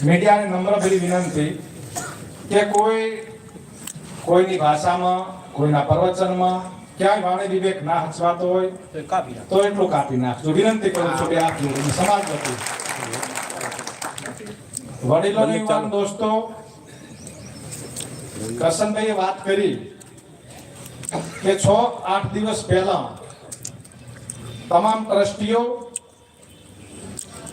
મીડિયાને નમ્રભરી વિનંતી કે કોઈની ભાષામાં, કોઈના પ્રવચનમાં ક્યાંય વાણી વિવેક ના હચવાતો હોય તો એટલું કાપી નાખજો. વિનંતી કરું છું કે આપ સમાજ વતી વડીલોની યુવાન દોસ્તો, કરશનભાઈએ વાત કરી કે 6-8 દિવસ પહેલા તમામ ટ્રસ્ટીઓ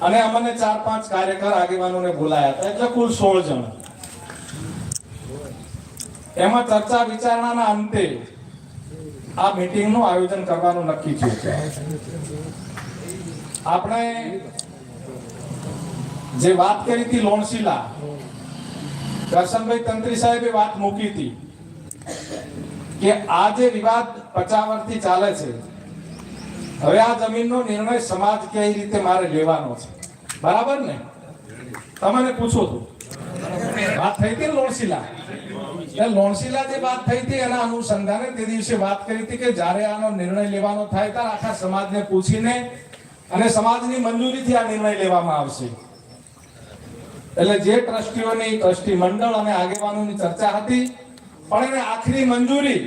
અને અમને 4-5 કાર્યકર આગેવાનોને બોલાયા હતા, એટલે કુલ 16 જણ. એમાં ચર્ચા વિચારણાના અંતે આ મીટિંગનું આયોજન કરવાનું નક્કી થયું છે. આપણે જે વાત કરી હતી લોણશીલા, કરશનભાઈ તંત્રી સાહેબે વાત મૂકી હતી કે આ જે વિવાદ 50 વર્ષથી ચાલે છે, હવે આ જમીનનો નિર્ણય સમાજ કઈ રીતે મારે લેવાનો છે, બરાબર ને? તમને પૂછું છું, વાત થઈ હતી લોણશીલા. લોણશીલા જે વાત થઈ હતી એના અનુસંધાને તે દિવસે વાત કરી હતી કે જ્યારે આનો નિર્ણય લેવાનો થાય ત્યારે આખા સમાજને પૂછીને અને સમાજની મંજૂરીથી આ નિર્ણય લેવામાં આવશે. એટલે જે ટ્રસ્ટીઓની ટ્રસ્ટી મંડળ અને આગેવાનોની ચર્ચા હતી, પણ એને આખરી મંજૂરી,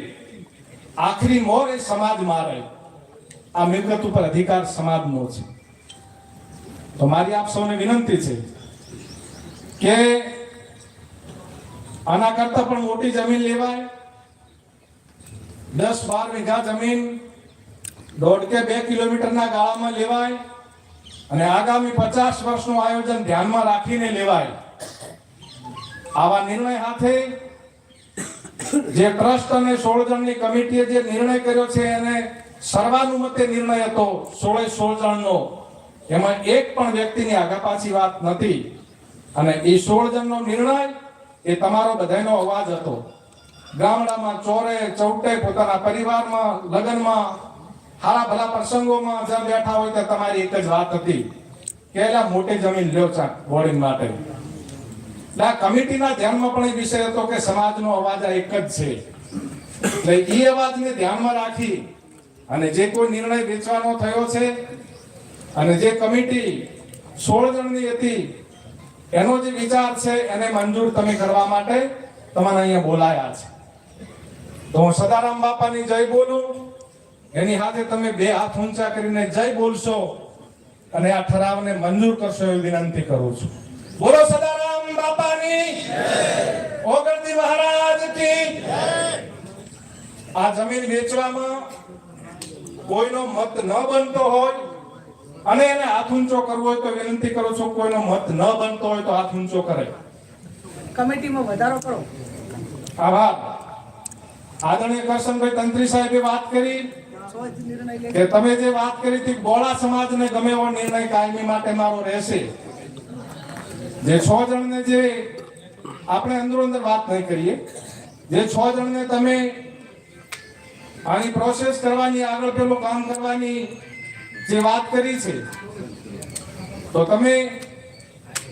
આખરી મોર એ સમાજ મારે. આ મિલકત ઉપર અધિકાર સમાજનો છે. તો મારી આપ સૌને વિનંતી છે કે આના કરતા પણ મોટી જમીન લેવાય. 10-12 વીઘા જમીન 1.5 કે 2 કિલોમીટરના ગાળામાં લેવાય અને આગામી 50 વર્ષનું આયોજન ધ્યાનમાં રાખીને લેવાય. આવા નિર્ણય હાથે જે ટ્રસ્ટ અને 16 જણની કમિટીએ જે નિર્ણય કર્યો છે એને સર્વાનુમતે નિર્ણય હતો 16 જણનો. એમાં એક પણ વ્યક્તિની આગા-પાછી વાત નથી અને એ 16 જણનો નિર્ણય એ તમારો બધાનો અવાજ હતો. ગામડામાં ચોરે ચૌટે પોતાના પરિવારમાં, લગ્નમાં, હારા ભલા પ્રસંગોમાં જ્યાં બેઠા હોય ત્યાં તમારી એક જ વાત હતી કે એલા મોટી જમીન લ્યો ચાક બોર્ડિંગ માટે. આ કમિટીના ધ્યાનમાં પણ એ વિષય હતો કે સમાજનો અવાજ આ એક જ છે. એટલે એ અવાજને ધ્યાનમાં રાખી અને જે કોઈ નિર્ણય વેચવાનો થયો છે અને જે કમિટી 16 જણની હતી એનો જે વિચાર છે એને મંજૂર તમે કરવા માટે તમને અહીંયા બોલાયા છે. તો હું સદારામ બાપાની જય બોલું, એની સાથે તમે 2 હાથ ઊંચા કરીને જય બોલશો અને આ ઠરાવને મંજૂર કરશો એવી વિનંતી કરું છું. બોલો સદારામ બાપાની જય, ઓગણજી મહારાજ કી જય. આ જમીન વેચવામાં કોઈનો મત ન બનતો હોય અને એને હાથ ઊંચો કરવો હોય તો વિનંતી કરું છું, કોઈનો મત ન બનતો હોય તો હાથ ઊંચો કરે. કમિટીમાં વધારો કરો. આભાર. આદરણીય કરશનભાઈ તંત્રી સાહેબે વાત કરી કે તમે જે વાત કરી હતી બોળા સમાજને ગમે એવો નિર્ણય કાયમી માટે મારો રહેશે. જે 6 જણને જે આપણે અંદરો અંદર વાત નહીં કરીએ, જે 6 જણને તમે આની પ્રોસેસ કરવાની, આગળ પેલું કામ કરવાની જે વાત કરી છે, તો તમે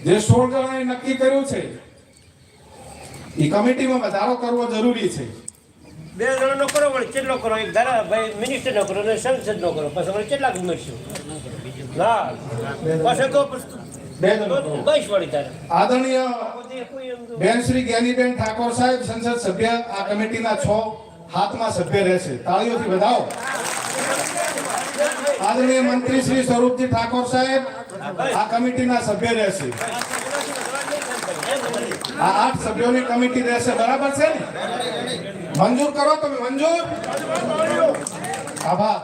જે 16 જણાએ નક્કી કર્યું છે એ કમિટીમાં વધારો કરવો જરૂરી છે. 2 જણનો કરો પણ કેટલો કરો? એક ધારા ભાઈ મિનિસ્ટર નો કરો અને સંસદ નો કરો, પછી કેટલા ઉમેરશું? ના પછી તો 2 જણનો કરો. 22 વાળી ધારા. આદરણીય બેન શ્રી જ્ઞાનીબેન ઠાકોર સાહેબ સંસદ સભ્ય આ કમિટીના 6 હાથમાં સભ્ય રહેશે. તાળીઓથી વધાવો. આદરણીય મંત્રી શ્રી સ્વરૂપજી ઠાકોર સાહેબ આ કમિટીના સભ્ય રહેશે. આ 8 સભ્યોની કમિટી રહેશે, બરાબર છે ને? મંજૂર કરો તમે, મંજૂર. આભાર.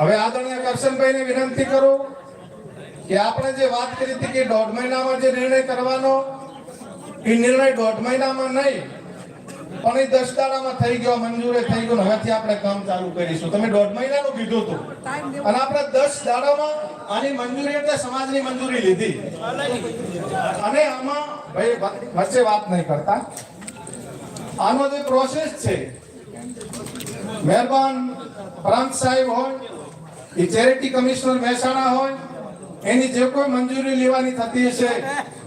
હવે આદરણીય કરશનભાઈને વિનંતી કરું કે આપણે જે વાત કરી હતી કે 1.5 મહિનામાં જે નિર્ણય કરવાનો, એ નિર્ણય 1.5 મહિનામાં નહીં પણ એ 10 દાડામાં થઈ ગયો, મંજૂર થઈ ગયો. હવેથી આપણે કામ ચાલુ કરીશું. તમે 1.5 મહિનાનું કીધું હતું અને આપણે 10 દાડામાં આની મંજૂરી એટલે સમાજની મંજૂરી લીધી. અને આમાં ભાઈ વચ્ચે વાત નહીં કરતા. આનો જે પ્રોસેસ છે, મહેરબાન પ્રાંત સાહેબ હોય, એ ચેરિટી કમિશનર મહેસાણા હોય, એની જે કોઈ મંજૂરી લેવાની થતી હશે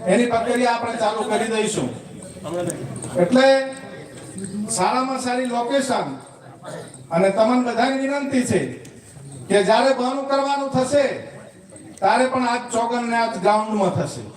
એની પ્રક્રિયા આપણે ચાલુ કરી દઈશું. એટલે સારામાં સારી લોકેશન અને તમને બધાની વિનંતી છે કે જ્યારે બહાનું કરવાનું થશે તારે પણ આજ ચોગન ને આજ ગ્રાઉન્ડમાં થશે